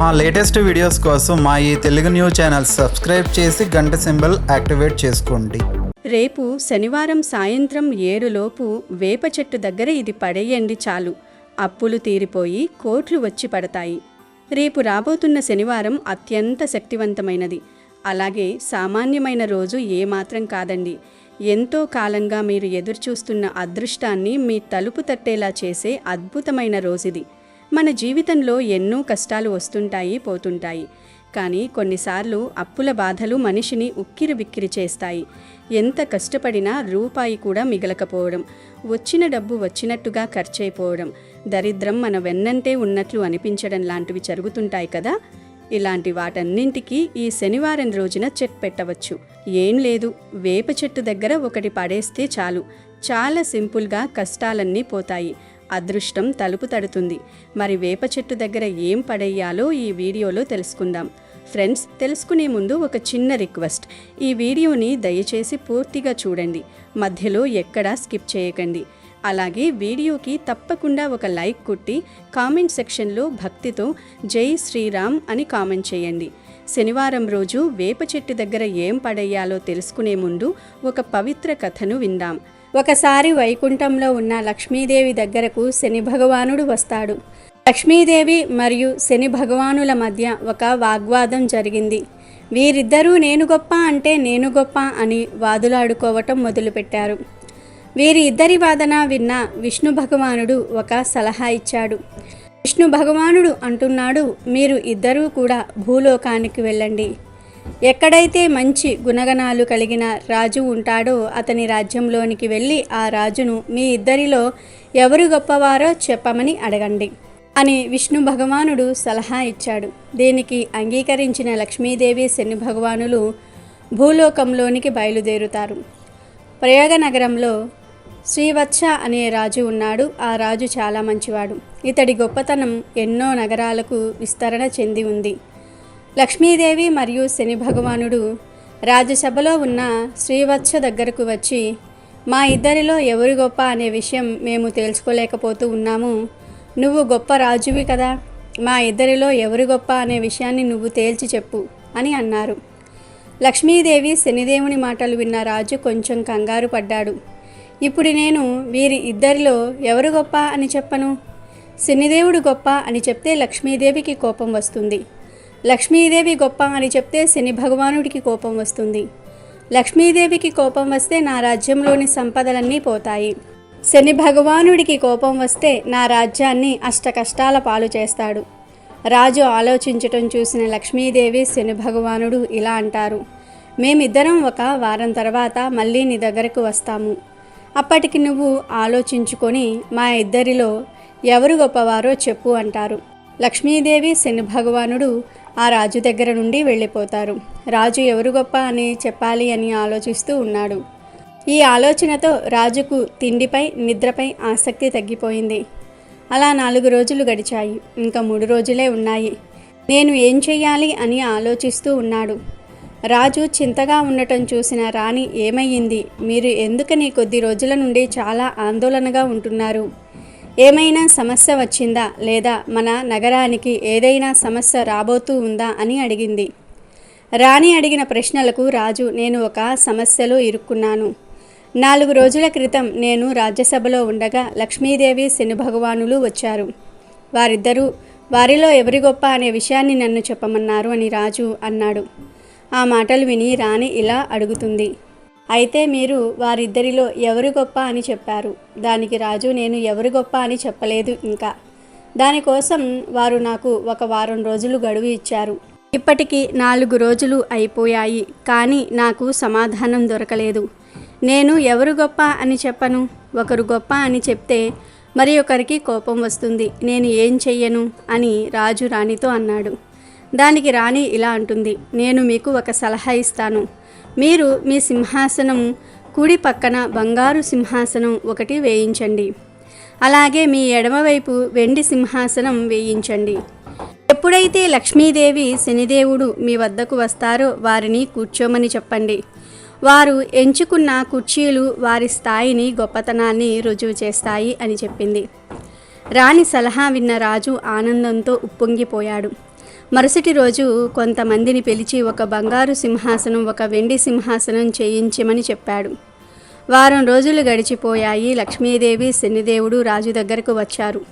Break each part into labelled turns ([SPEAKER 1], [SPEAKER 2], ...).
[SPEAKER 1] మా latest videos కోసం మా ఈ తెలుగు న్యూస్ ఛానల్ సబ్స్క్రైబ్ చేసి గంట సింబల్ యాక్టివేట్ చేసుకోండి.
[SPEAKER 2] రేపు శనివారం సాయంత్రం 7 వేప చెట్టు దగ్గర ఇది పడేయండి చాలు. అప్పులు తీరిపోయి కోట్లు వచ్చి పడతాయి. రేపు రాబోతున్న శనివారం అత్యంత శక్తివంతమైనది. అలాగే సామాన్యమైన రోజు ఏమాత్రం కాదండి. ఎంతో కాలంగా మీరు ఎదురుచూస్తున్న అదృష్టాన్ని మీ తలుపు తట్టేలా చేసే అద్భుతమైన రోజుది. మన జీవితంలో ఎన్నో కష్టాలు వస్తుంటాయి, పోతుంటాయి. కానీ కొన్నిసార్లు అప్పుల బాధలు మనిషిని ఉక్కిరిబిక్కిరి చేస్తాయి. ఎంత కష్టపడినా రూపాయి కూడా మిగలకపోవడం, వచ్చిన డబ్బు వచ్చినట్టుగా ఖర్చయిపోవడం, దరిద్రం మన వెన్నంటే ఉన్నట్లు అనిపించడం లాంటివి జరుగుతుంటాయి కదా. ఇలాంటి వాటన్నింటికీ ఈ శనివారం రోజున చెక్ పెట్టవచ్చు. ఏం లేదు, వేప చెట్టు దగ్గర ఒకటి పడేస్తే చాలు. చాలా సింపుల్గా కష్టాలన్నీ పోతాయి, అదృష్టం తలుపు తడుతుంది. మరి వేప చెట్టు దగ్గర ఏం పడేయాలో ఈ వీడియోలో తెలుసుకుందాం. ఫ్రెండ్స్, తెలుసుకునే ముందు ఒక చిన్న రిక్వెస్ట్. ఈ వీడియోని దయచేసి పూర్తిగా చూడండి, మధ్యలో ఎక్కడా స్కిప్ చేయకండి. అలాగే వీడియోకి తప్పకుండా ఒక లైక్ కొట్టి కామెంట్ సెక్షన్లో భక్తితో జై శ్రీరామ్ అని కామెంట్ చేయండి. శనివారం రోజు వేప చెట్టు దగ్గర ఏం పడేయాలో తెలుసుకునే ముందు ఒక పవిత్ర కథను విందాం. ఒకసారి వైకుంఠంలో ఉన్న లక్ష్మీదేవి దగ్గరకు శని భగవానుడు వస్తాడు. లక్ష్మీదేవి మరియు శని భగవానుల మధ్య ఒక వాగ్వాదం జరిగింది. వీరిద్దరూ నేను గొప్ప అంటే నేను గొప్ప అని వాదులాడుకోవటం మొదలుపెట్టారు. వీరి ఇద్దరి వాదన విన్న విష్ణు భగవానుడు ఒక సలహా ఇచ్చాడు. విష్ణు భగవానుడు అంటున్నాడు, మీరు ఇద్దరూ కూడా భూలోకానికి వెళ్ళండి. ఎక్కడైతే మంచి గుణగణాలు కలిగిన రాజు ఉంటాడో అతని రాజ్యంలోనికి వెళ్ళి ఆ రాజును మీ ఇద్దరిలో ఎవరు గొప్పవారో చెప్పమని అడగండి అని విష్ణు భగవానుడు సలహా ఇచ్చాడు. దీనికి అంగీకరించిన లక్ష్మీదేవి శని భగవానులు భూలోకంలోనికి బయలుదేరుతారు. ప్రయాగ నగరంలో శ్రీవత్స అనే రాజు ఉన్నాడు. ఆ రాజు చాలా మంచివాడు. ఇతడి గొప్పతనం ఎన్నో నగరాలకు విస్తరణ చెంది ఉంది. లక్ష్మీదేవి మరియు శని భగవానుడు రాజసభలో ఉన్న శ్రీవత్స దగ్గరకు వచ్చి, మా ఇద్దరిలో ఎవరు గొప్ప అనే విషయం మేము తెలుసుకోలేకపోతూ ఉన్నాము. నువ్వు గొప్ప రాజువి కదా, మా ఇద్దరిలో ఎవరు గొప్ప అనే విషయాన్ని నువ్వు తేల్చి చెప్పు అని అన్నారు. లక్ష్మీదేవి శనిదేవుని మాటలు విన్న రాజు కొంచెం కంగారు పడ్డాడు. ఇప్పుడు నేను వీరి ఇద్దరిలో ఎవరు గొప్ప అని చెప్పను? శనిదేవుడు గొప్ప అని చెప్తే లక్ష్మీదేవికి కోపం వస్తుంది. లక్ష్మీదేవి గొప్ప అని చెప్తే శని భగవానుడికి కోపం వస్తుంది. లక్ష్మీదేవికి కోపం వస్తే నా రాజ్యంలోని సంపదలన్నీ పోతాయి. శని భగవానుడికి కోపం వస్తే నా రాజ్యాన్ని అష్టకష్టాల పాలు చేస్తాడు. రాజు ఆలోచించటం చూసిన లక్ష్మీదేవి శని భగవానుడు ఇలా అంటారు, మేమిద్దరం ఒక వారం తర్వాత మళ్ళీ నీ దగ్గరకు వస్తాము. అప్పటికి నువ్వు ఆలోచించుకొని మా ఇద్దరిలో ఎవరు గొప్పవారో చెప్పు అంటారు. లక్ష్మీదేవి శని భగవానుడు ఆ రాజు దగ్గర నుండి వెళ్ళిపోతారు. రాజు ఎవరు గొప్ప అని చెప్పాలి అని ఆలోచిస్తూ ఉన్నాడు. ఈ ఆలోచనతో రాజుకు తిండిపై నిద్రపై ఆసక్తి తగ్గిపోయింది. అలా 4 రోజులు గడిచాయి. ఇంకా 3 రోజులే ఉన్నాయి. నేను ఏం చెయ్యాలి అని ఆలోచిస్తూ ఉన్నాడు. రాజు చింతగా ఉండటం చూసిన రాణి, ఏమయ్యింది? మీరు ఎందుకని కొద్ది రోజుల నుండి చాలా ఆందోళనగా ఉంటున్నారు? ఏమైనా సమస్య వచ్చిందా, లేదా మన నగరానికి ఏదైనా సమస్య రాబోతూ ఉందా అని అడిగింది. రాణి అడిగిన ప్రశ్నలకు రాజు, నేను ఒక సమస్యలో ఇరుక్కున్నాను. 4 రోజుల క్రితం నేను రాజ్యసభలో ఉండగా లక్ష్మీదేవి శని భగవానులు వచ్చారు. వారిలో ఎవరి గొప్ప అనే విషయాన్ని నన్ను చెప్పమన్నారు అని రాజు అన్నాడు. ఆ మాటలు విని రాణి ఇలా అడుగుతుంది, అయితే మీరు వారిద్దరిలో ఎవరు గొప్ప అని చెప్పారు. దానికి రాజు, నేను ఎవరు గొప్ప అని చెప్పలేదు. ఇంకా దానికోసం వారు నాకు ఒక వారం రోజులు గడువు ఇచ్చారు. ఇప్పటికి 4 రోజులు అయిపోయాయి, కానీ నాకు సమాధానం దొరకలేదు. నేను ఎవరు గొప్ప అని చెప్పను. ఒకరు గొప్ప అని చెప్తే మరి ఒకరికి కోపం వస్తుంది. నేను ఏం చెయ్యను అని రాజు రాణితో అన్నాడు. దానికి రాణి ఇలా అంటుంది, నేను మీకు ఒక సలహా ఇస్తాను. మీరు మీ సింహాసనం కుడి పక్కన బంగారు సింహాసనం ఒకటి వేయించండి. అలాగే మీ ఎడమవైపు వెండి సింహాసనం వేయించండి. ఎప్పుడైతే లక్ష్మీదేవి శనిదేవుడు మీ వద్దకు వస్తారో వారిని కూర్చోమని చెప్పండి. వారు ఎంచుకున్న కుర్చీలు వారి స్థాయిని, గొప్పతనాన్ని రుజువు చేస్తాయి అని చెప్పింది. రాణి సలహా విన్న రాజు ఆనందంతో ఉప్పొంగిపోయాడు. మరుసటి రోజు కొంతమందిని పిలిచి ఒక బంగారు సింహాసనం, ఒక వెండి సింహాసనం చేయించమని చెప్పాడు. వారం రోజులు గడిచిపోయాయి. లక్ష్మీదేవి, శనిదేవుడు రాజు దగ్గరకు వచ్చారు.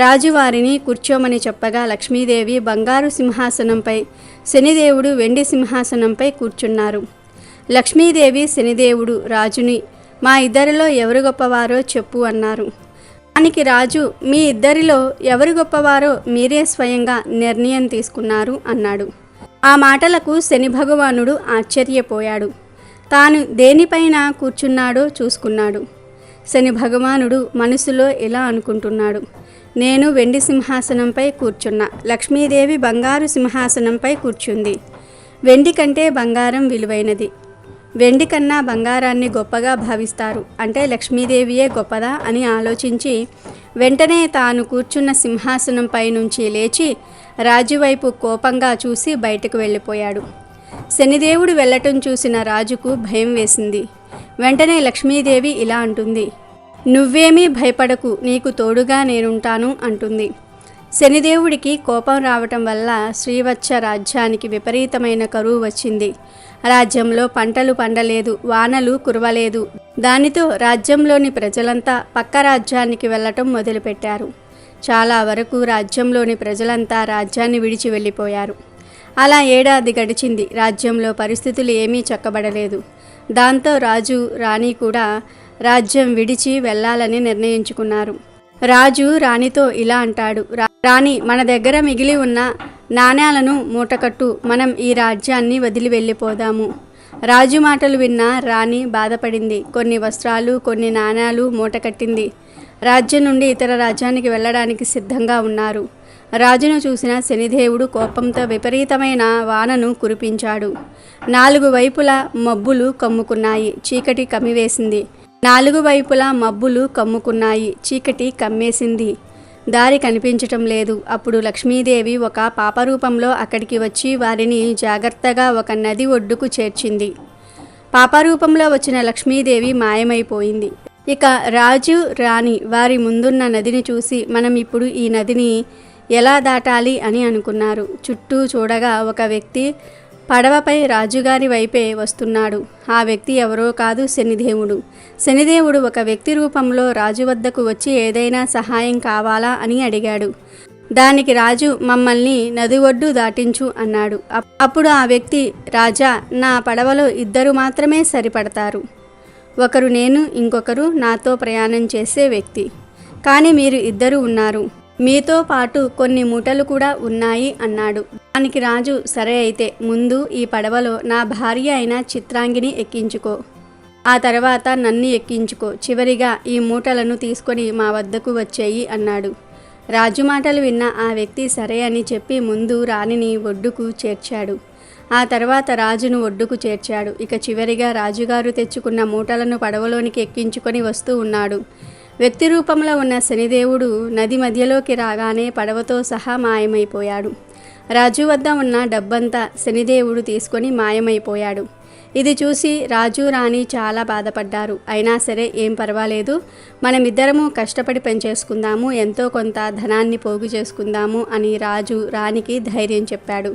[SPEAKER 2] రాజు వారిని కూర్చోమని చెప్పగా లక్ష్మీదేవి బంగారు సింహాసనంపై, శనిదేవుడు వెండి సింహాసనంపై కూర్చున్నారు. లక్ష్మీదేవి, శనిదేవుడు రాజుని, మా ఇద్దరిలో ఎవరు గొప్పవారో చెప్పు అన్నారు. దానికి రాజు, మీ ఇద్దరిలో ఎవరు గొప్పవారో మీరే స్వయంగా నిర్ణయం తీసుకున్నారు అన్నాడు. ఆ మాటలకు శని భగవానుడు ఆశ్చర్యపోయాడు. తాను దేనిపైన కూర్చున్నాడో చూసుకున్నాడు. శని భగవానుడు మనసులో ఇలా అనుకుంటున్నాడు, నేను వెండి సింహాసనంపై కూర్చున్నా, లక్ష్మీదేవి బంగారు సింహాసనంపై కూర్చుంది. వెండి కంటే బంగారం విలువైనది. వెండి కన్నా బంగారాన్ని గొప్పగా భావిస్తారు, అంటే లక్ష్మీదేవియే గొప్పదా అని ఆలోచించి వెంటనే తాను కూర్చున్న సింహాసనంపై నుంచి లేచి రాజువైపు కోపంగా చూసి బయటకు వెళ్ళిపోయాడు. శనిదేవుడు వెళ్ళటం చూసిన రాజుకు భయం వేసింది. వెంటనే లక్ష్మీదేవి ఇలా అంటుంది, నువ్వేమీ భయపడకు, నీకు తోడుగా నేనుంటాను అంటుంది. శనిదేవుడికి కోపం రావటం వల్ల శ్రీవత్స రాజ్యానికి విపరీతమైన కరువు వచ్చింది. రాజ్యంలో పంటలు పండలేదు, వానలు కురవలేదు. దానితో రాజ్యంలోని ప్రజలంతా పక్క రాజ్యానికి వెళ్ళటం మొదలుపెట్టారు. చాలా వరకు రాజ్యంలోని ప్రజలంతా రాజ్యాన్ని విడిచి వెళ్ళిపోయారు. అలా ఏడాది గడిచింది. రాజ్యంలో పరిస్థితులు ఏమీ చక్కబడలేదు. దాంతో రాజు, రాణి కూడా రాజ్యం విడిచి వెళ్ళాలని నిర్ణయించుకున్నారు. రాజు రాణితో ఇలా అంటాడు, రాణి, మన దగ్గర మిగిలి ఉన్న నాణ్యాలను మూటకట్టు, మనం ఈ రాజ్యాన్ని వదిలి వెళ్ళిపోదాము. రాజు మాటలు విన్న రాణి బాధపడింది. కొన్ని వస్త్రాలు, కొన్ని నాణ్యాలు మూటకట్టింది. రాజ్యం నుండి ఇతర రాజ్యానికి వెళ్ళడానికి సిద్ధంగా ఉన్నారు. రాజును చూసిన శనిదేవుడు కోపంతో విపరీతమైన వానను కురిపించాడు. 4 వైపులా మబ్బులు కమ్ముకున్నాయి. చీకటి కమ్మివేసింది. 4 వైపులా మబ్బులు కమ్ముకున్నాయి. చీకటి కమ్మేసింది. దారి కనిపించటం లేదు. అప్పుడు లక్ష్మీదేవి ఒక పాపరూపంలో అక్కడికి వచ్చి వారిని జాగ్రత్తగా ఒక నది ఒడ్డుకు చేర్చింది. పాపరూపంలో వచ్చిన లక్ష్మీదేవి మాయమైపోయింది. ఇక రాజు, రాణి వారి ముందున్న నదిని చూసి మనం ఇప్పుడు ఈ నదిని ఎలా దాటాలి అని అనుకున్నారు. చుట్టూ చూడగా ఒక వ్యక్తి పడవపై రాజుగారి వైపే వస్తున్నాడు. ఆ వ్యక్తి ఎవరో కాదు, శనిదేవుడు. శనిదేవుడు ఒక వ్యక్తి రూపంలో రాజు వద్దకు వచ్చి ఏదైనా సహాయం కావాలా అని అడిగాడు. దానికి రాజు, మమ్మల్ని నది ఒడ్డు దాటించు అన్నాడు. అప్పుడు ఆ వ్యక్తి, రాజా, నా పడవలో 2 మాత్రమే సరిపడతారు. ఒకరు నేను, ఇంకొకరు నాతో ప్రయాణం చేసే వ్యక్తి. కానీ మీరు 2 ఉన్నారు. మీతో పాటు కొన్ని మూటలు కూడా ఉన్నాయి అన్నాడు. దానికి రాజు, సరే అయితే ముందు ఈ పడవలో నా భార్య అయిన చిత్రాంగిని ఎక్కించుకో, ఆ తర్వాత నన్ను ఎక్కించుకో, చివరిగా ఈ మూటలను తీసుకొని మా వద్దకు వచ్చేయి అన్నాడు. రాజు మాటలు విన్న ఆ వ్యక్తి సరే అని చెప్పి ముందు రాణిని ఒడ్డుకు చేర్చాడు. ఆ తర్వాత రాజును ఒడ్డుకు చేర్చాడు. ఇక చివరిగా రాజుగారు తెచ్చుకున్న మూటలను పడవలోనికి ఎక్కించుకొని వస్తూ ఉన్నాడు. వ్యక్తి రూపంలో ఉన్న శనిదేవుడు నది మధ్యలోకి రాగానే పడవతో సహా మాయమైపోయాడు. రాజు వద్ద ఉన్న డబ్బంతా శనిదేవుడు తీసుకొని మాయమైపోయాడు. ఇది చూసి రాజు, రాణి చాలా బాధపడ్డారు. అయినా సరే ఏం పర్వాలేదు, మనమిద్దరము కష్టపడి పనిచేసుకుందాము, ఎంతో కొంత ధనాన్ని పోగు చేసుకుందాము అని రాజు రాణికి ధైర్యం చెప్పాడు.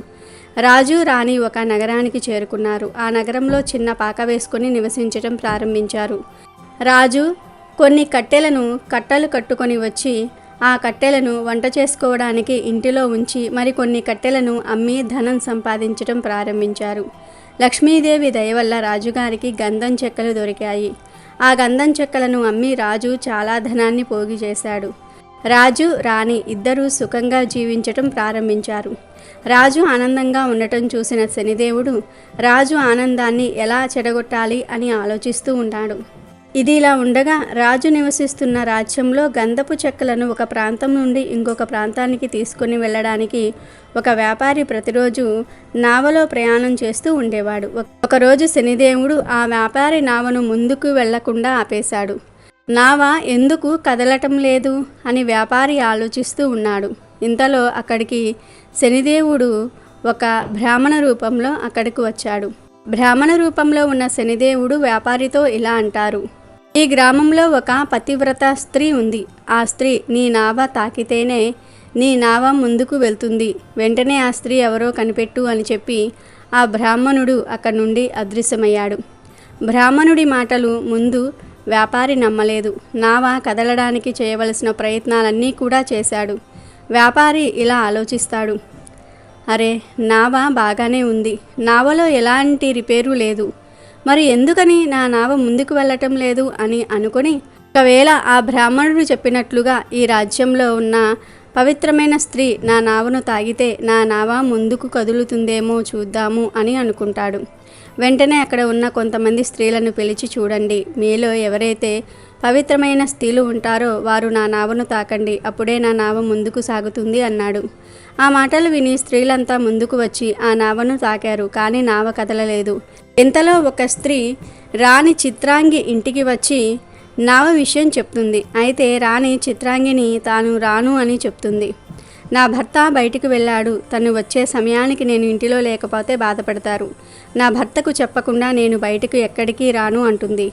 [SPEAKER 2] రాజు, రాణి ఒక నగరానికి చేరుకున్నారు. ఆ నగరంలో చిన్న పాక వేసుకొని నివసించడం ప్రారంభించారు. రాజు కొన్ని కట్టలు కట్టుకొని వచ్చి ఆ కట్టెలను వంట చేసుకోవడానికి ఇంటిలో ఉంచి మరికొన్ని కట్టెలను అమ్మి ధనం సంపాదించడం ప్రారంభించారు. లక్ష్మీదేవి దయ వల్ల రాజుగారికి గంధం చెక్కలు దొరికాయి. ఆ గంధం చెక్కలను అమ్మి రాజు చాలా ధనాన్ని పోగు చేశాడు. రాజు, రాణి 2 సుఖంగా జీవించటం ప్రారంభించారు. రాజు ఆనందంగా ఉండటం చూసిన శనిదేవుడు రాజు ఆనందాన్ని ఎలా చెడగొట్టాలి అని ఆలోచిస్తూ ఉన్నాడు. ఇది ఇలా ఉండగా రాజు నివసిస్తున్న రాజ్యంలో గంధపు చెక్కలను ఒక ప్రాంతం నుండి ఇంకొక ప్రాంతానికి తీసుకుని వెళ్ళడానికి ఒక వ్యాపారి ప్రతిరోజు నావలో ప్రయాణం చేస్తూ ఉండేవాడు. ఒకరోజు శనిదేవుడు ఆ వ్యాపారి నావను ముందుకు వెళ్లకుండా ఆపేశాడు. నావ ఎందుకు కదలటం లేదు అని వ్యాపారి ఆలోచిస్తూ ఉన్నాడు. ఇంతలో అక్కడికి శనిదేవుడు ఒక బ్రాహ్మణ రూపంలో అక్కడికి వచ్చాడు. బ్రాహ్మణ రూపంలో ఉన్న శనిదేవుడు వ్యాపారితో ఇలా అంటారు, ఈ గ్రామంలో ఒక పతివ్రత స్త్రీ ఉంది. ఆ స్త్రీ నీ నావ తాకితేనే నీ నావ ముందుకు వెళ్తుంది, వెంటనే ఆ స్త్రీ ఎవరో కనిపెట్టు అని చెప్పి ఆ బ్రాహ్మణుడు అక్కడి నుండి అదృశ్యమయ్యాడు. బ్రాహ్మణుడి మాటలు ముందు వ్యాపారి నమ్మలేదు. నావ కదలడానికి చేయవలసిన ప్రయత్నాలన్నీ కూడా చేశాడు. వ్యాపారి ఇలా ఆలోచిస్తాడు, అరే నావ బాగానే ఉంది, నావలో ఎలాంటి రిపేరు లేదు, మరి ఎందుకని నా నావ ముందుకు వెళ్ళటం లేదు అని అనుకొని, ఒకవేళ ఆ బ్రాహ్మణుడు చెప్పినట్లుగా ఈ రాజ్యంలో ఉన్న పవిత్రమైన స్త్రీ నా నావను తాగితే నా నావ ముందుకు కదులుతుందేమో చూద్దాము అని అనుకుంటాడు. వెంటనే అక్కడ ఉన్న కొంతమంది స్త్రీలను పిలిచి, చూడండి, మీలో ఎవరైతే పవిత్రమైన స్త్రీలు ఉంటారో వారు నా నావను తాకండి, అప్పుడే నా నావ ముందుకు సాగుతుంది అన్నాడు. ఆ మాటలు విని స్త్రీలంతా ముందుకు వచ్చి ఆ నావను తాకారు, కానీ నావ కదలలేదు. ఇంతలో ఒక స్త్రీ రాణి చిత్రాంగి ఇంటికి వచ్చి నావ విషయం చెప్తుంది. అయితే రాణి చిత్రాంగిని తాను రాను అని చెప్తుంది. నా భర్త బయటికి వెళ్ళాడు, తను వచ్చే సమయానికి నేను ఇంటిలో లేకపోతే బాధపడతారు, నా భర్తకు చెప్పకుండా నేను బయటకు ఎక్కడికి రాను అంటుంది.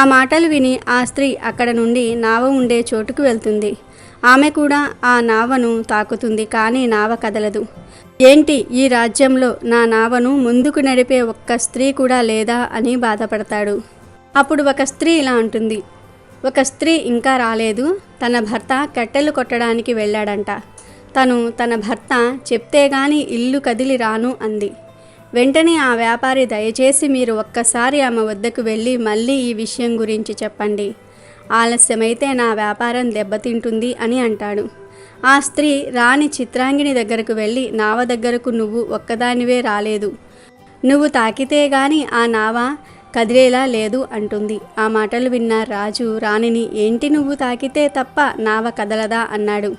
[SPEAKER 2] ఆ మాటలు విని ఆ స్త్రీ అక్కడ నుండి నావ ఉండే చోటుకు వెళ్తుంది. ఆమె కూడా ఆ నావను తాకుతుంది, కానీ నావ కదలదు. ఏంటి, ఈ రాజ్యంలో నా నావను ముందుకు నడిపే ఒక్క స్త్రీ కూడా లేదా అని బాధపడతాడు. అప్పుడు ఒక స్త్రీ ఇలా అంటుంది, ఒక స్త్రీ ఇంకా రాలేదు, తన భర్త కట్టెలు కొట్టడానికి వెళ్ళాడంట, తను తన భర్త చెప్తే గాని ఇల్లు కదిలి రాను అంది. వెంటనే ఆ వ్యాపారి, దయచేసి మీరు ఒక్కసారి ఆమె వద్దకు వెళ్ళి మళ్ళీ ఈ విషయం గురించి చెప్పండి, ఆలస్యమైతే నా వ్యాపారం దెబ్బతింటుంది అని అంటాడు. ఆ స్త్రీ రాణి చిత్రాంగిని దగ్గరకు వెళ్ళి, నావ దగ్గరకు నువ్వు ఒక్కదానివే రాలేదు, నువ్వు తాకితే గాని ఆ నావ కదిలేలా లేదు అంటుంది. ఆ మాటలు విన్న రాజు రాణిని, ఏంటి నువ్వు తాకితే తప్ప నావ కదలదా అన్నాడు.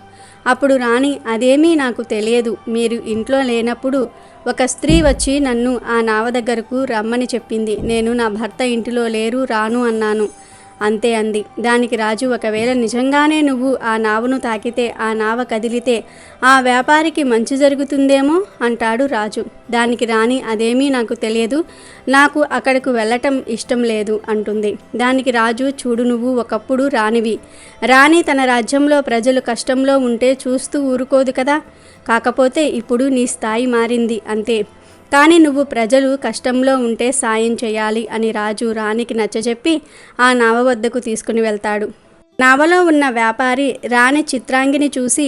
[SPEAKER 2] అప్పుడు రాణి, అదేమీ నాకు తెలియదు, మీరు ఇంట్లో లేనప్పుడు ఒక స్త్రీ వచ్చి నన్ను ఆ నావ దగ్గరకు రమ్మని చెప్పింది, నేను నా భర్త ఇంటిలో లేరు, రాను అన్నాను, అంతే అంది. దానికి రాజు, ఒకవేళ నిజంగానే నువ్వు ఆ నావను తాకితే ఆ నావ కదిలితే ఆ వ్యాపారికి మంచి జరుగుతుందేమో అంటాడు రాజు. దానికి రాణి, అదేమీ నాకు తెలియదు, నాకు అక్కడకు వెళ్ళటం ఇష్టం లేదు అంటుంది. దానికి రాజు, చూడు, నువ్వు ఒకప్పుడు రాణివి, రాణి తన రాజ్యంలో ప్రజలు కష్టంలో ఉంటే చూస్తూ ఊరుకోదు కదా, కాకపోతే ఇప్పుడు నీ స్థాయి మారింది అంతే, కానీ నువ్వు ప్రజలు కష్టంలో ఉంటే సాయం చేయాలి అని రాజు రాణికి నచ్చజెప్పి ఆ నావ వద్దకు తీసుకుని వెళ్తాడు. నావలో ఉన్న వ్యాపారి రాణి చిత్రాంగిని చూసి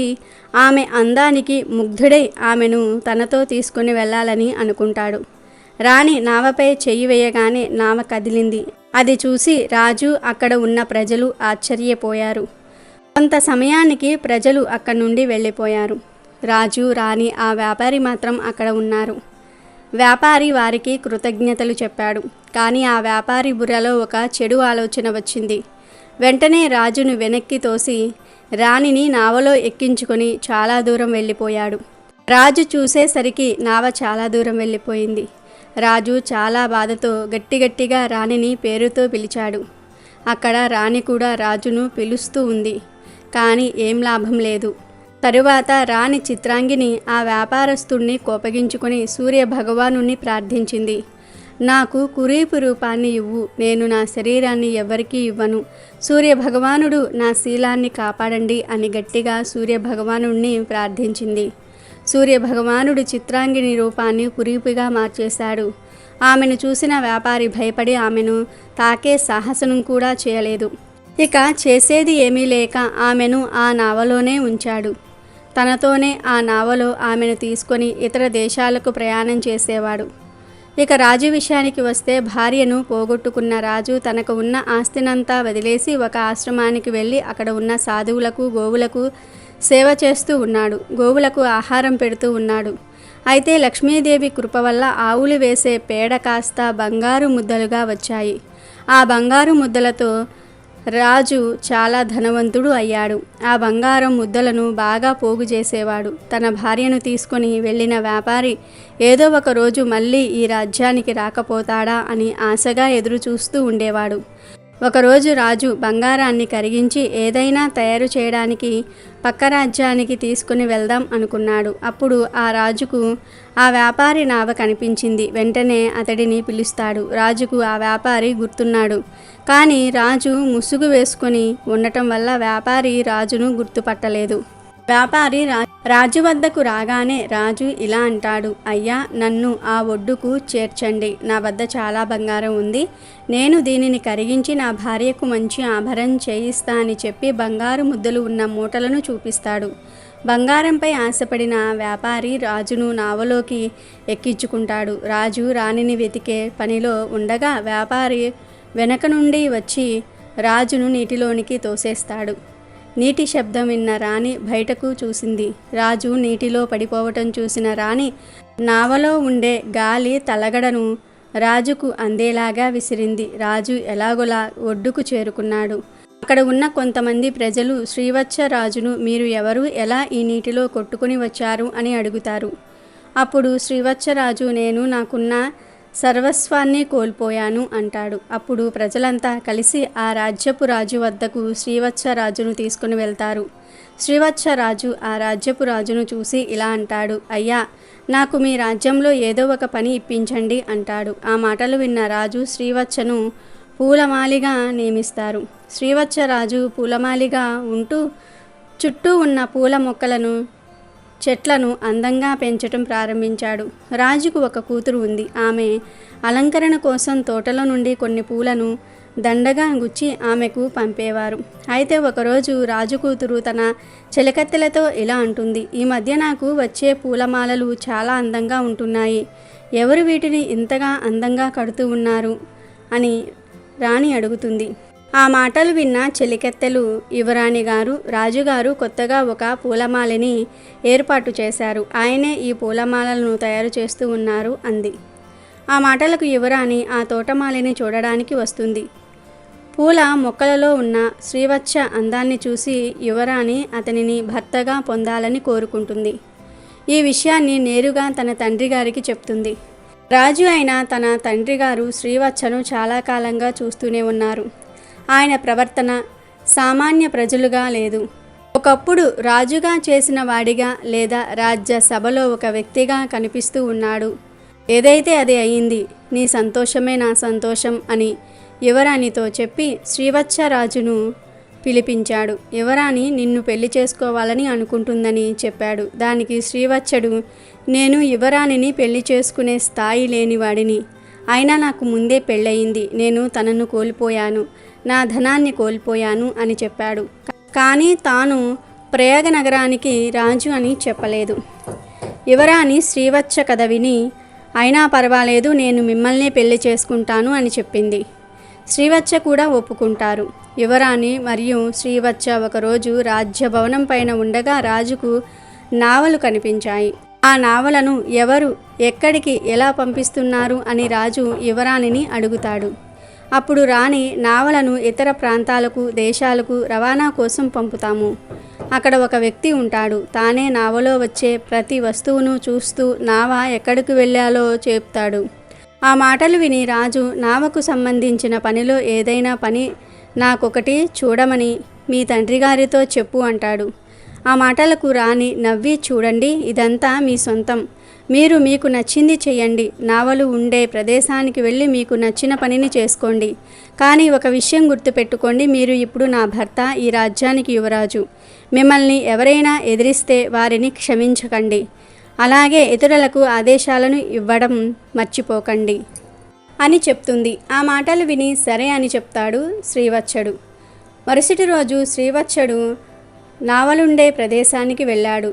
[SPEAKER 2] ఆమె అందానికి ముగ్ధుడై ఆమెను తనతో తీసుకుని వెళ్ళాలని అనుకుంటాడు. రాణి నావపై చెయ్యి వేయగానే నావ కదిలింది. అది చూసి రాజు, అక్కడ ఉన్న ప్రజలు ఆశ్చర్యపోయారు. కొంత సమయానికి ప్రజలు అక్కడి నుండి వెళ్ళిపోయారు. రాజు, రాణి, ఆ వ్యాపారి మాత్రం అక్కడ ఉన్నారు. వ్యాపారి వారికి కృతజ్ఞతలు చెప్పాడు, కానీ ఆ వ్యాపారి బుర్రలో ఒక చెడు ఆలోచన వచ్చింది. వెంటనే రాజును వెనక్కి తోసి రాణిని నావలో ఎక్కించుకొని చాలా దూరం వెళ్ళిపోయాడు. రాజు చూసేసరికి నావ చాలా దూరం వెళ్ళిపోయింది. రాజు చాలా బాధతో గట్టిగట్టిగా రాణిని పేరుతో పిలిచాడు. అక్కడ రాణి కూడా రాజును పిలుస్తూ ఉంది, కానీ ఏం లాభం లేదు. తరువాత రాణి చిత్రాంగిని ఆ వ్యాపారస్తుణ్ణి కోపగించుకొని సూర్య భగవానుని ప్రార్థించింది. నాకు కురీపు రూపాన్ని ఇవ్వు, నేను నా శరీరాన్ని ఎవరికీ ఇవ్వను, సూర్య భగవానుడు నా శీలాన్ని కాపాడండి అని గట్టిగా సూర్య భగవానుణ్ణి ప్రార్థించింది. సూర్య భగవానుడు చిత్రాంగిని రూపాన్ని కురీపుగా మార్చేశాడు. ఆమెను చూసిన వ్యాపారి భయపడి ఆమెను తాకే సాహసం కూడా చేయలేదు. ఇక చేసేది ఏమీ లేక ఆమెను ఆ నావలోనే ఉంచాడు. తనతోనే ఆ నావలో ఆమెను తీసుకొని ఇతర దేశాలకు ప్రయాణం చేసేవాడు. ఇక రాజు విషయానికి వస్తే, భార్యను పోగొట్టుకున్న రాజు తనకు ఉన్న ఆస్తినంతా వదిలేసి ఒక ఆశ్రమానికి వెళ్ళి అక్కడ ఉన్న సాధువులకు, గోవులకు సేవ చేస్తూ ఉన్నాడు. గోవులకు ఆహారం పెడుతూ ఉన్నాడు. అయితే లక్ష్మీదేవి కృప వల్ల ఆవులు వేసే పేడ కాస్త బంగారు ముద్దలుగా వచ్చాయి. ఆ బంగారు ముద్దలతో రాజు చాలా ధనవంతుడు అయ్యాడు. ఆ బంగారం ముద్దలను బాగా పోగు చేసేవాడు. తన భార్యను తీసుకొని వెళ్ళిన వ్యాపారి ఏదో ఒక రోజు మళ్ళీ ఈ రాజ్యానికి రాకపోతాడా అని ఆశగా ఎదురు చూస్తూ ఉండేవాడు. ఒకరోజు రాజు బంగారాన్ని కరిగించి ఏదైనా తయారు చేయడానికి పక్క రాజ్యానికి తీసుకుని వెళ్దాం అనుకున్నాడు. అప్పుడు ఆ రాజుకు ఆ వ్యాపారి నావ కనిపించింది. వెంటనే అతడిని పిలుస్తాడు. రాజుకు ఆ వ్యాపారి గుర్తున్నాడు. కానీ రాజు ముసుగు వేసుకొని ఉండటం వల్ల వ్యాపారి రాజును గుర్తుపట్టలేదు. వ్యాపారి రాజు వద్దకు రాగానే రాజు ఇలా అంటాడు, అయ్యా, నన్ను ఆ ఒడ్డుకు చేర్చండి. నా వద్ద చాలా బంగారం ఉంది. నేను దీనిని కరిగించి నా భార్యకు మంచి ఆభరణం చేయిస్తా అని చెప్పి బంగారు ముద్దలు ఉన్న మూటలను చూపిస్తాడు. బంగారంపై ఆశపడిన వ్యాపారి రాజును నావలోకి ఎక్కించుకుంటాడు. రాజు రాణిని వెతికే పనిలో ఉండగా వ్యాపారి వెనక నుండి వచ్చి రాజును నీటిలోనికి తోసేస్తాడు. నీటి శబ్దం విన్న రాణి బయటకు చూసింది. రాజు నీటిలో పడిపోవటం చూసిన రాణి నావలో ఉండే గాలి తలగడను రాజుకు అందేలాగా విసిరింది. రాజు ఎలాగోలా ఒడ్డుకు చేరుకున్నాడు. అక్కడ ఉన్న కొంతమంది ప్రజలు శ్రీవత్స రాజును, మీరు ఎవరు, ఎలా ఈ నీటిలో కొట్టుకుని వచ్చారు అని అడుగుతారు. అప్పుడు శ్రీవత్సరాజు, నేను నాకున్న సర్వస్వాన్ని కోల్పోయాను అంటాడు. అప్పుడు ప్రజలంతా కలిసి ఆ రాజ్యపు రాజు వద్దకు శ్రీవత్సరాజును తీసుకుని వెళ్తారు. శ్రీవత్సరాజు ఆ రాజ్యపు రాజును చూసి ఇలా అంటాడు, అయ్యా, నాకు మీ రాజ్యంలో ఏదో ఒక పని ఇప్పించండి అంటాడు. ఆ మాటలు విన్న రాజు శ్రీవత్సను పూలమాలిగా నియమిస్తారు. శ్రీవత్సరాజు పూలమాలిగా ఉంటూ చుట్టూ ఉన్న పూల మొక్కలను, చెట్లను అందంగా పెంచటం ప్రారంభించాడు. రాజుకు ఒక కూతురు ఉంది. ఆమె అలంకరణ కోసం తోటలో నుండి కొన్ని పూలను దండగా గుచ్చి ఆమెకు పంపేవారు. అయితే ఒకరోజు రాజు కూతురు తన చెలికత్తెలతో ఇలా అంటుంది, ఈ మధ్య నాకు వచ్చే పూలమాలలు చాలా అందంగా ఉంటున్నాయి. ఎవరు వీటిని ఇంతగా అందంగా కడుతూ ఉన్నారు అని రాణి అడుగుతుంది. ఆ మాటలు విన్న చెలికెత్తెలు, యువరాణి గారు, రాజుగారు కొత్తగా ఒక పూలమాలని ఏర్పాటు చేశారు. ఆయనే ఈ పూలమాలను తయారు చేస్తూ ఉన్నారు అంది. ఆ మాటలకు యువరాణి ఆ తోటమాలిని చూడడానికి వస్తుంది. పూల మొక్కలలో ఉన్న శ్రీవత్స అందాన్ని చూసి యువరాణి అతనిని భర్తగా పొందాలని కోరుకుంటుంది. ఈ విషయాన్ని నేరుగా తన తండ్రి గారికి చెప్తుంది. రాజు అయిన తన తండ్రి గారు శ్రీవత్సను చాలా కాలంగా చూస్తూనే ఉన్నారు. ఆయన ప్రవర్తన సామాన్య ప్రజలుగా లేదు. ఒకప్పుడు రాజుగా చేసిన వాడిగా లేదా రాజ్య సభలో ఒక వ్యక్తిగా కనిపిస్తూ ఉన్నాడు. ఏదైతే అది అయింది, నీ సంతోషమే నా సంతోషం అని యువరాణితో చెప్పి శ్రీవత్సరాజును పిలిపించాడు. యువరాణి నిన్ను పెళ్లి చేసుకోవాలని అనుకుంటుందని చెప్పాడు. దానికి శ్రీవత్సడు, నేను యువరాణిని పెళ్లి చేసుకునే స్థాయి లేనివాడిని. అయినా నాకు ముందే పెళ్ళయింది. నేను తనను కోల్పోయాను, నా ధనాన్ని కోల్పోయాను అని చెప్పాడు. కానీ తాను ప్రయాగ నగరానికి రాజు అని చెప్పలేదు. యువరాణి శ్రీవత్స కథ విని, అయినా పర్వాలేదు, నేను మిమ్మల్నే పెళ్లి చేసుకుంటాను అని చెప్పింది. శ్రీవత్స కూడా ఒప్పుకుంటారు. యువరాణి మరియు శ్రీవత్స ఒకరోజు రాజ్యభవనం పైన ఉండగా రాజుకు నావలు కనిపించాయి. ఆ నావలను ఎవరు, ఎక్కడికి, ఎలా పంపిస్తున్నారు అని రాజు యువరాణిని అడుగుతాడు. అప్పుడు రాణి, నావలను ఇతర ప్రాంతాలకు, దేశాలకు రవాణా కోసం పంపుతాము. అక్కడ ఒక వ్యక్తి ఉంటాడు. తానే నావలో వచ్చే ప్రతి వస్తువును చూస్తూ నావ ఎక్కడికి వెళ్ళాలో చెప్తాడు. ఆ మాటలు విని రాజు, నావకు సంబంధించిన పనిలో ఏదైనా పని నాకొకటి చూడమని మీ తండ్రి గారితో చెప్పు అంటాడు. ఆ మాటలకు రాణి నవ్వి, చూడండి, ఇదంతా మీ సొంతం. మీరు మీకు నచ్చింది చేయండి. నావలు ఉండే ప్రదేశానికి వెళ్ళి మీకు నచ్చిన పనిని చేసుకోండి. కానీ ఒక విషయం గుర్తుపెట్టుకోండి, మీరు ఇప్పుడు నా భర్త, ఈ రాజ్యానికి యువరాజు. మిమ్మల్ని ఎవరైనా ఎదిరిస్తే వారిని క్షమించకండి. అలాగే ఇతరులకు ఆదేశాలను ఇవ్వడం మర్చిపోకండి అని చెప్తుంది. ఆ మాటలు విని సరే అని చెప్తాడు శ్రీవత్సడు. మరుసటి రోజు శ్రీవత్సడు నావలుండే ప్రదేశానికి వెళ్ళాడు.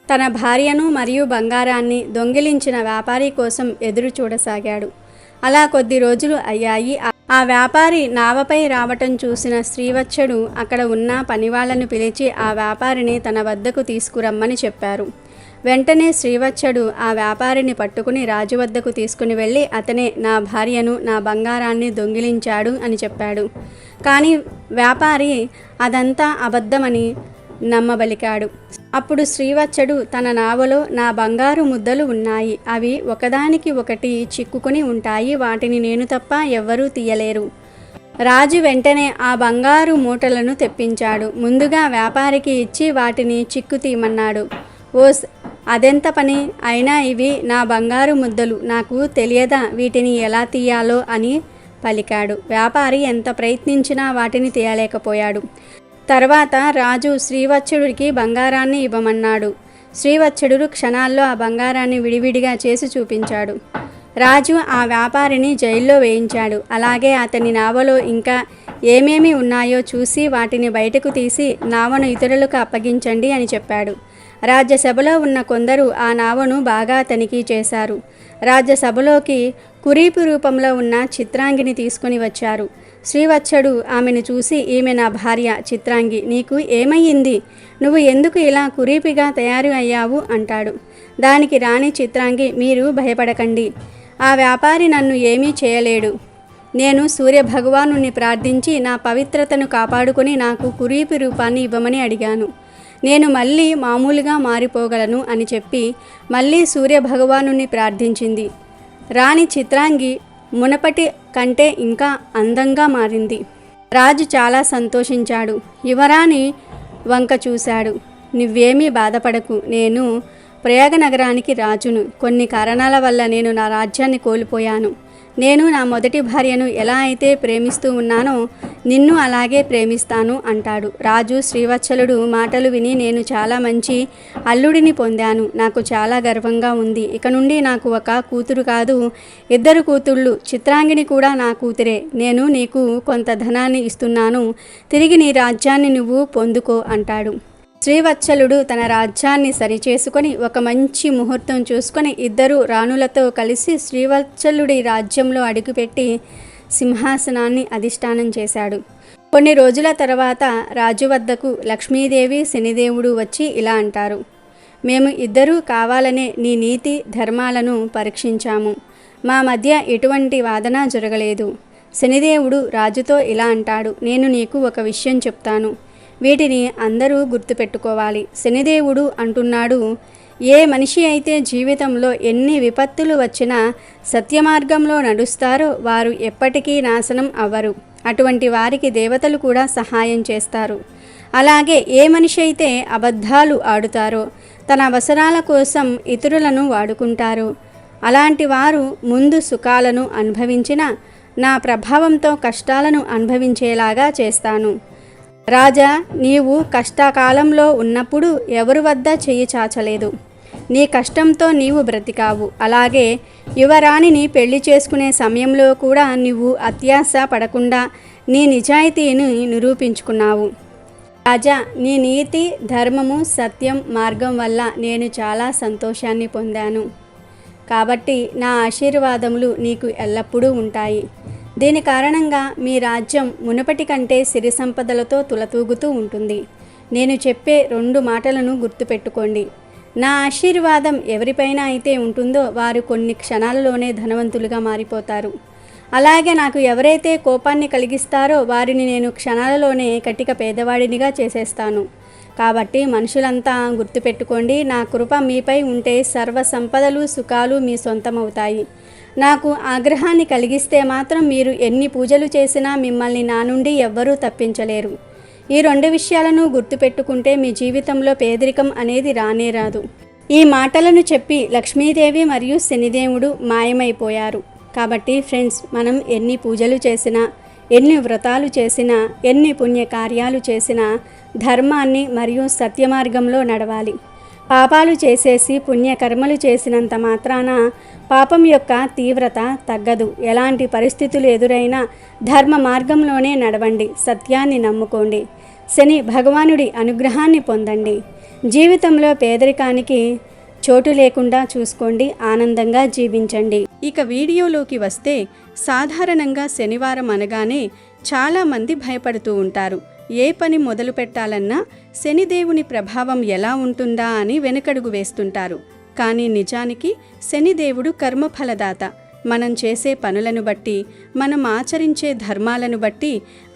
[SPEAKER 2] తన భార్యను మరియు బంగారాన్ని దొంగిలించిన వ్యాపారి కోసం ఎదురు చూడసాగాడు. అలా కొద్ది రోజులు అయ్యాయి. ఆ వ్యాపారి నావపై రావటం చూసిన శ్రీవత్సడు అక్కడ ఉన్న పనివాళ్లను పిలిచి ఆ వ్యాపారిని తన వద్దకు తీసుకురమ్మని చెప్పారు. వెంటనే శ్రీవత్సడు ఆ వ్యాపారిని పట్టుకుని రాజు వద్దకు తీసుకుని వెళ్ళి, అతనే నా భార్యను, నా బంగారాన్ని దొంగిలించాడు అని చెప్పాడు. కానీ వ్యాపారి అదంతా అబద్ధమని నమ్మబలికాడు. అప్పుడు శ్రీవత్సడు, తన నావలో నా బంగారు ముద్దలు ఉన్నాయి. అవి ఒకదానికి ఒకటి చిక్కుకుని ఉంటాయి. వాటిని నేను తప్ప ఎవ్వరూ తీయలేరు. రాజు వెంటనే ఆ బంగారు మూటలను తెప్పించాడు. ముందుగా వ్యాపారికి ఇచ్చి వాటిని చిక్కు తీయమన్నాడు. ఓస్, అదెంత పని అయినా ఇవి నా బంగారు ముద్దలు, నాకు తెలియదా వీటిని ఎలా తీయాలో అని పలికాడు. వ్యాపారి ఎంత ప్రయత్నించినా వాటిని తీయలేకపోయాడు. తర్వాత రాజు శ్రీవత్సడుడికి బంగారాన్ని ఇవ్వమన్నాడు. శ్రీవత్సడు క్షణాల్లో ఆ బంగారాన్ని విడివిడిగా చేసి చూపించాడు. రాజు ఆ వ్యాపారిని జైల్లో వేయించాడు. అలాగే అతని నావలో ఇంకా ఏమేమి ఉన్నాయో చూసి వాటిని బయటకు తీసి నావను ఇతరులకు అప్పగించండి అని చెప్పాడు. రాజ్యసభలో ఉన్న కొందరు ఆ నావను బాగా తనిఖీ చేశారు. రాజ్యసభలోకి కురీపు రూపంలో ఉన్న చిత్రాంగిని తీసుకుని వచ్చారు. శ్రీవత్సడు ఆమెను చూసి, ఈమె నా భార్య చిత్రాంగి, నీకు ఏమయ్యింది? నువ్వు ఎందుకు ఇలా కురీపిగా తయారు అయ్యావు అంటాడు. దానికి రాణి చిత్రాంగి, మీరు భయపడకండి, ఆ వ్యాపారి నన్ను ఏమీ చేయలేడు. నేను సూర్యభగవానుని ప్రార్థించి నా పవిత్రతను కాపాడుకొని నాకు కురీపి రూపాన్ని ఇవ్వమని అడిగాను. నేను మళ్ళీ మామూలుగా మారిపోగలను అని చెప్పి మళ్ళీ సూర్యభగవానుని ప్రార్థించింది. రాణి చిత్రాంగి మునపటి కంటే ఇంకా అందంగా మారింది. రాజు చాలా సంతోషించాడు. యువరాణి వంక చూశాడు. నువ్వేమీ బాధపడకు, నేను ప్రయాగ నగరానికి రాజును. కొన్ని కారణాల వల్ల నేను నా రాజ్యాన్ని కోల్పోయాను. నేను నా మొదటి భార్యను ఎలా అయితే ప్రేమిస్తూ ఉన్నానో నిన్ను అలాగే ప్రేమిస్తాను అంటాడు. రాజు శ్రీవత్సలుడు మాటలు విని, నేను చాలా మంచి అల్లుడిని పొందాను, నాకు చాలా గర్వంగా ఉంది. ఇక నుండి నాకు ఒక కూతురు కాదు, 2 కూతుళ్ళు, చిత్రాంగిని కూడా నా కూతురే. నేను నీకు కొంత ధనాన్ని ఇస్తున్నాను, తిరిగి నీ రాజ్యాన్ని నువ్వు పొందుకో అంటాడు. శ్రీవత్సలుడు తన రాజ్యాన్ని సరిచేసుకొని ఒక మంచి ముహూర్తం చూసుకొని 2 రాణులతో కలిసి శ్రీవత్సలుడి రాజ్యంలో అడుగుపెట్టి సింహాసనాన్ని అధిష్టానం చేశాడు. కొన్ని రోజుల తర్వాత రాజు వద్దకు లక్ష్మీదేవి శనిదేవుడు వచ్చి ఇలా అంటారు. మేము 2 కావాలనే నీ నీతి ధర్మాలను పరీక్షించాము. మా మధ్య ఎటువంటి వాదన జరగలేదు. శనిదేవుడు రాజుతో ఇలా అంటాడు. నేను నీకు ఒక విషయం చెప్తాను, వీటిని అందరూ గుర్తుపెట్టుకోవాలి. శనిదేవుడు అంటున్నాడు, ఏ మనిషి అయితే జీవితంలో ఎన్ని విపత్తులు వచ్చినా సత్యమార్గంలో నడుస్తారో వారు ఎప్పటికీ నాశనం అవ్వరు. అటువంటి వారికి దేవతలు కూడా సహాయం చేస్తారు. అలాగే ఏ మనిషి అయితే అబద్ధాలు ఆడుతారో, తన అవసరాల కోసం ఇతరులను వాడుకుంటారో, అలాంటి వారు ముందు సుఖాలను అనుభవించిన నా ప్రభావంతో కష్టాలను అనుభవించేలాగా చేస్తాను. రాజా, నీవు కష్టకాలంలో ఉన్నప్పుడు ఎవరి వద్ద చెయ్యి చాచలేదు. నీ కష్టంతో నీవు బ్రతికావు. అలాగే యువరాణిని పెళ్లి చేసుకునే సమయంలో కూడా నువ్వు అత్యాశ పడకుండా నీ నిజాయితీని నిరూపించుకున్నావు. రాజా, నీ నీతి, ధర్మము, సత్యం మార్గం వల్ల నేను చాలా సంతోషాన్ని పొందాను. కాబట్టి నా ఆశీర్వాదములు నీకు ఎల్లప్పుడూ ఉంటాయి. దీని కారణంగా మీ రాజ్యం మునుపటి కంటే సిరి సంపదలతో తులతూగుతూ ఉంటుంది. నేను చెప్పే 2 మాటలను గుర్తుపెట్టుకోండి. నా ఆశీర్వాదం ఎవరిపైన అయితే ఉంటుందో వారు కొన్ని క్షణాలలోనే ధనవంతులుగా మారిపోతారు. అలాగే నాకు ఎవరైతే కోపాన్ని కలిగిస్తారో వారిని నేను క్షణాలలోనే కటిక పేదవాడినిగా చేసేస్తాను. కాబట్టి మనుషులంతా గుర్తుపెట్టుకోండి, నా కృప మీపై ఉంటే సర్వ సంపదలు, సుఖాలు మీ సొంతమవుతాయి. నాకు ఆగ్రహాన్ని కలిగిస్తే మాత్రం మీరు ఎన్ని పూజలు చేసినా మిమ్మల్ని నా నుండి ఎవ్వరూ తప్పించలేరు. ఈ 2 విషయాలను గుర్తుపెట్టుకుంటే మీ జీవితంలో పేదరికం అనేది రానే రాదు. ఈ మాటలను చెప్పి లక్ష్మీదేవి మరియు శనిదేవుడు మాయమైపోయారు. కాబట్టి ఫ్రెండ్స్, మనం ఎన్ని పూజలు చేసినా, ఎన్ని వ్రతాలు చేసినా, ఎన్ని పుణ్యకార్యాలు చేసినా ధర్మాన్ని మరియు సత్యమార్గంలో నడవాలి. పాపాలు చేసేసి పుణ్యకర్మలు చేసినంత మాత్రాన పాపం యొక్క తీవ్రత తగ్గదు. ఎలాంటి పరిస్థితులు ఎదురైనా ధర్మ మార్గంలోనే నడవండి, సత్యాన్ని నమ్ముకోండి, శని భగవానుడి అనుగ్రహాన్ని పొందండి. జీవితంలో పేదరికానికి చోటు లేకుండా చూసుకోండి, ఆనందంగా జీవించండి. ఇక వీడియోలోకి వస్తే, సాధారణంగా శనివారం అనగానే చాలామంది భయపడుతూ ఉంటారు. ఏ పని మొదలు పెట్టాలన్నా శనిదేవుని ప్రభావం ఎలా ఉంటుందా అని వెనుకడుగు వేస్తుంటారు. కానీ నిజానికి శనిదేవుడు కర్మఫలదాత. మనం చేసే పనులను బట్టి, మనం ఆచరించే ధర్మాలను బట్టి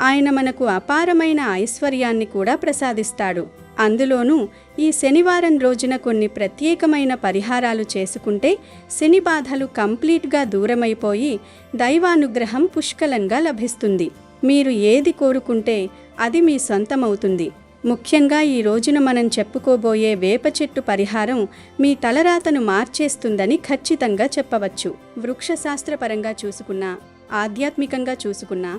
[SPEAKER 2] ఆయన మనకు అపారమైన ఐశ్వర్యాన్ని కూడా ప్రసాదిస్తాడు. అందులోనూ ఈ శనివారం రోజున కొన్ని ప్రత్యేకమైన పరిహారాలు చేసుకుంటే శని బాధలు కంప్లీట్గా దూరమైపోయి దైవానుగ్రహం పుష్కలంగా లభిస్తుంది. మీరు ఏది కోరుకుంటే అది మీ సొంతమవుతుంది. ముఖ్యంగా ఈ రోజున మనం చెప్పుకోబోయే వేప చెట్టు పరిహారం మీ తలరాతను మార్చేస్తుందని ఖచ్చితంగా చెప్పవచ్చు. వృక్షశాస్త్రపరంగా చూసుకున్నా, ఆధ్యాత్మికంగా చూసుకున్నా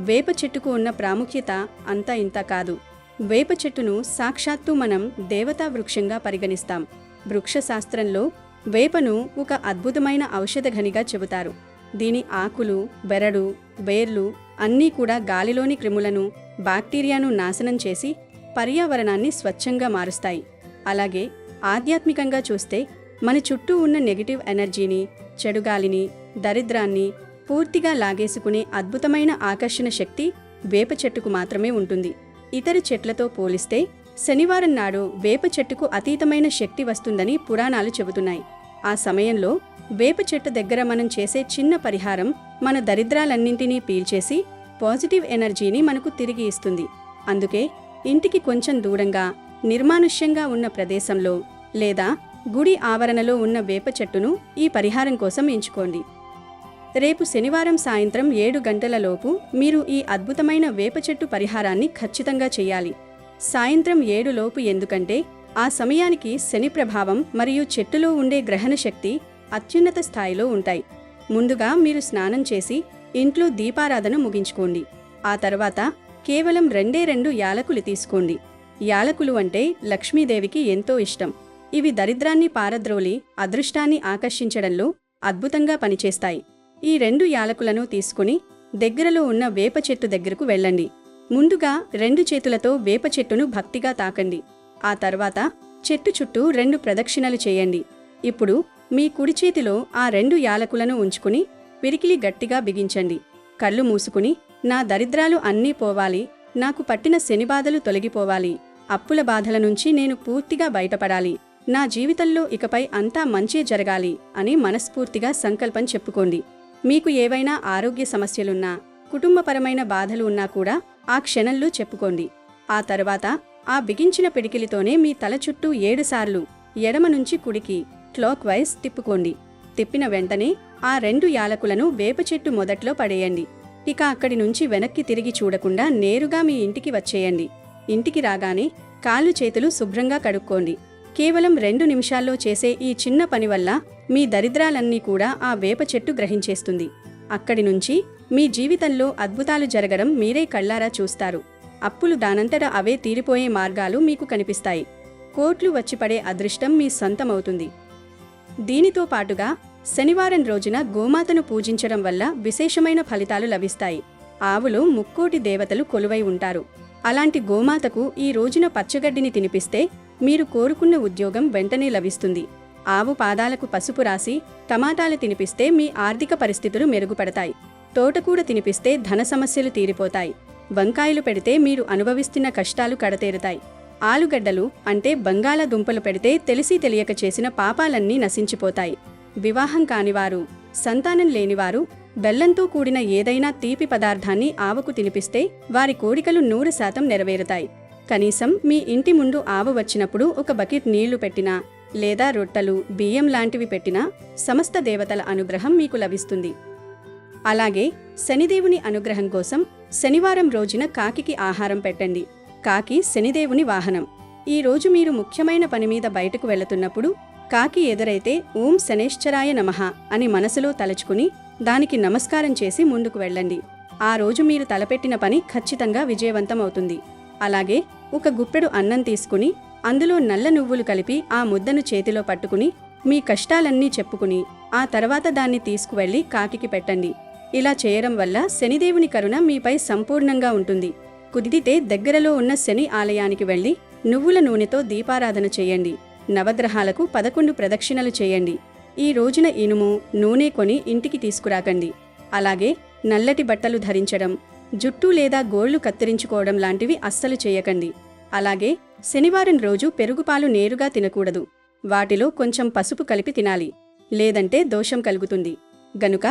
[SPEAKER 2] వేప చెట్టుకు ఉన్న ప్రాముఖ్యత అంతా ఇంత కాదు. వేప చెట్టును సాక్షాత్తు మనం దేవతా వృక్షంగా పరిగణిస్తాం. వృక్షశాస్త్రంలో వేపను ఒక అద్భుతమైన ఔషధ ఘనిగా చెబుతారు. దీని ఆకులు, బెరడు, వేర్లు అన్నీ కూడా గాలిలోని క్రిములను, బ్యాక్టీరియాను నాశనం చేసి పర్యావరణాన్ని స్వచ్ఛంగా మారుస్తాయి. అలాగే ఆధ్యాత్మికంగా చూస్తే మన చుట్టూ ఉన్న నెగిటివ్ ఎనర్జీని, చెడుగాలిని, దరిద్రాన్ని పూర్తిగా లాగేసుకునే అద్భుతమైన ఆకర్షణ శక్తి వేప చెట్టుకు మాత్రమే ఉంటుంది. ఇతర చెట్లతో పోలిస్తే శనివారం నాడు వేప చెట్టుకు అతీతమైన శక్తి వస్తుందని పురాణాలు చెబుతున్నాయి. ఆ సమయంలో వేప చెట్టు దగ్గర మనం చేసే చిన్న పరిహారం మన దరిద్రాలన్నింటినీ పీల్చేసి పాజిటివ్ ఎనర్జీని మనకు తిరిగి ఇస్తుంది. అందుకే ఇంటికి కొంచెం దూరంగా నిర్మానుష్యంగా ఉన్న ప్రదేశంలో లేదా గుడి ఆవరణలో ఉన్న వేప చెట్టును ఈ పరిహారం కోసం ఎంచుకోండి. రేపు శనివారం సాయంత్రం 7 గంటలలోపు మీరు ఈ అద్భుతమైన వేప చెట్టు పరిహారాన్ని ఖచ్చితంగా చేయాలి. సాయంత్రం 7 లోపు, ఎందుకంటే ఆ సమయానికి శని ప్రభావం మరియు చెట్టులో ఉండే గ్రహణ శక్తి అత్యున్నత స్థాయిలో ఉంటాయి. ముందుగా మీరు స్నానం చేసి ఇంట్లో దీపారాధన ముగించుకోండి. ఆ తర్వాత కేవలం 2 యాలకులు తీసుకోండి. యాలకులు అంటే లక్ష్మీదేవికి ఎంతో ఇష్టం. ఇవి దరిద్రాన్ని పారద్రోలి అదృష్టాన్ని ఆకర్షించడంలో అద్భుతంగా పనిచేస్తాయి. ఈ 2 యాలకులను తీసుకుని దగ్గరలో ఉన్న వేప చెట్టు దగ్గరకు వెళ్ళండి. ముందుగా 2 చేతులతో వేప చెట్టును భక్తిగా తాకండి. ఆ తర్వాత చెట్టు చుట్టూ 2 ప్రదక్షిణలు చేయండి. ఇప్పుడు మీ కుడి చేతిలో ఆ 2 యాలకులను ఉంచుకుని పిరికిలి గట్టిగా బిగించండి. కళ్ళు మూసుకుని, నా దరిద్రాలు అన్నీ పోవాలి, నాకు పట్టిన శనిబాధలు తొలగిపోవాలి, అప్పుల బాధల నుంచి నేను పూర్తిగా బయటపడాలి, నా జీవితంలో ఇకపై అంతా మంచే జరగాలి అని మనస్ఫూర్తిగా సంకల్పం చెప్పుకోండి. మీకు ఏవైనా ఆరోగ్య సమస్యలున్నా, కుటుంబపరమైన బాధలు ఉన్నా కూడా ఆ క్షణంలో చెప్పుకోండి. ఆ తర్వాత ఆ బిగించిన పిడికిలితోనే మీ తల చుట్టూ 7 సార్లు ఎడమ నుంచి కుడికి క్లాక్ వైజ్ తిప్పుకోండి. తిప్పిన వెంటనే ఆ 2 యాలకులను వేప చెట్టు మొదట్లో పడేయండి. ఇక అక్కడి నుంచి వెనక్కి తిరిగి చూడకుండా నేరుగా మీ ఇంటికి వచ్చేయండి. ఇంటికి రాగానే కాళ్ళు చేతులు శుభ్రంగా కడుక్కోండి. కేవలం 2 నిమిషాల్లో చేసే ఈ చిన్న పని వల్ల మీ దరిద్రాలన్నీ కూడా ఆ వేప చెట్టు గ్రహించేస్తుంది. అక్కడి నుంచి మీ జీవితంలో అద్భుతాలు జరగడం మీరే కళ్ళారా చూస్తారు. అప్పులు దానంతట అవే తీరిపోయే మార్గాలు మీకు కనిపిస్తాయి. కోట్లు వచ్చిపడే అదృష్టం మీ సొంతమవుతుంది. దీనితో పాటుగా శనివారం రోజున గోమాతను పూజించడం వల్ల విశేషమైన ఫలితాలు లభిస్తాయి. ఆవులో ముక్కోటి దేవతలు కొలువై ఉంటారు. అలాంటి గోమాతకు ఈ రోజున పచ్చగడ్డిని తినిపిస్తే మీరు కోరుకున్న ఉద్యోగం వెంటనే లభిస్తుంది. ఆవు పాదాలకు పసుపు రాసి టమాటాలు తినిపిస్తే మీ ఆర్థిక పరిస్థితులు మెరుగుపడతాయి. తోటకూర తినిపిస్తే ధన సమస్యలు తీరిపోతాయి. వంకాయలు పెడితే మీరు అనుభవిస్తున్న కష్టాలు కడతేరుతాయి. ఆలుగడ్డలు అంటే బంగాళాదుంపలు పెడితే తెలిసి తెలియక చేసిన పాపాలన్నీ నశించిపోతాయి. వివాహం కానివారు, సంతానం లేనివారు బెల్లంతో కూడిన ఏదైనా తీపి పదార్థాన్ని ఆవుకు తినిపిస్తే వారి కోరికలు 100% నెరవేరుతాయి. కనీసం మీ ఇంటి ముందు ఆవు వచ్చినప్పుడు ఒక బకెట్ నీళ్లు పెట్టినా లేదా రొట్టెలు, బియ్యం లాంటివి పెట్టినా సమస్త దేవతల అనుగ్రహం మీకు లభిస్తుంది. అలాగే శనిదేవుని అనుగ్రహం కోసం శనివారం రోజున కాకికి ఆహారం పెట్టండి. కాకి శనిదేవుని వాహనం. ఈ రోజు మీరు ముఖ్యమైన పని మీద బయటకు వెళుతున్నప్పుడు కాకి ఎదురైతే ఓం శనేశ్వరాయ నమః అని మనసులో తలుచుకుని దానికి నమస్కారం చేసి ముందుకు వెళ్ళండి. ఆ రోజు మీరు తలపెట్టిన పని ఖచ్చితంగా విజయవంతం అవుతుంది. అలాగే ఒక గుప్పెడు అన్నం తీసుకుని అందులో నల్ల నువ్వులు కలిపి ఆ ముద్దను చేతిలో పట్టుకుని మీ కష్టాలన్నీ చెప్పుకుని ఆ తర్వాత దాన్ని తీసుకువెళ్లి కాకికి పెట్టండి. ఇలా చేయడం వల్ల శనిదేవుని కరుణ మీపై సంపూర్ణంగా ఉంటుంది. కుదిరితే దగ్గరలో ఉన్న శని ఆలయానికి వెళ్లి నువ్వుల నూనెతో దీపారాధన చేయండి. నవగ్రహాలకు 11 ప్రదక్షిణలు చేయండి. ఈ రోజున ఇనుము, నూనె కొని ఇంటికి తీసుకురాకండి. అలాగే నల్లటి బట్టలు ధరించడం, జుట్టు లేదా గోళ్లు కత్తిరించుకోవడం లాంటివి అస్సలు చేయకండి. అలాగే శనివారం రోజు పెరుగుపాలు నేరుగా తినకూడదు. వాటిలో కొంచెం పసుపు కలిపి తినాలి, లేదంటే దోషం కలుగుతుంది. గనుక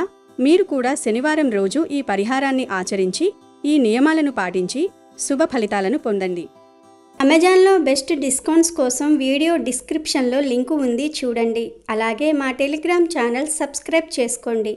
[SPEAKER 2] మీరు కూడా శనివారం రోజు ఈ పరిహారాన్ని ఆచరించి ఈ నియమాలను పాటించి శుభ ఫలితాలను పొందండి.
[SPEAKER 3] అమెజాన్లో బెస్ట్ డిస్కౌంట్స్ కోసం వీడియో డిస్క్రిప్షన్లో లింకు ఉంది, చూడండి. అలాగే మా టెలిగ్రామ్ ఛానల్ సబ్స్క్రైబ్ చేసుకోండి.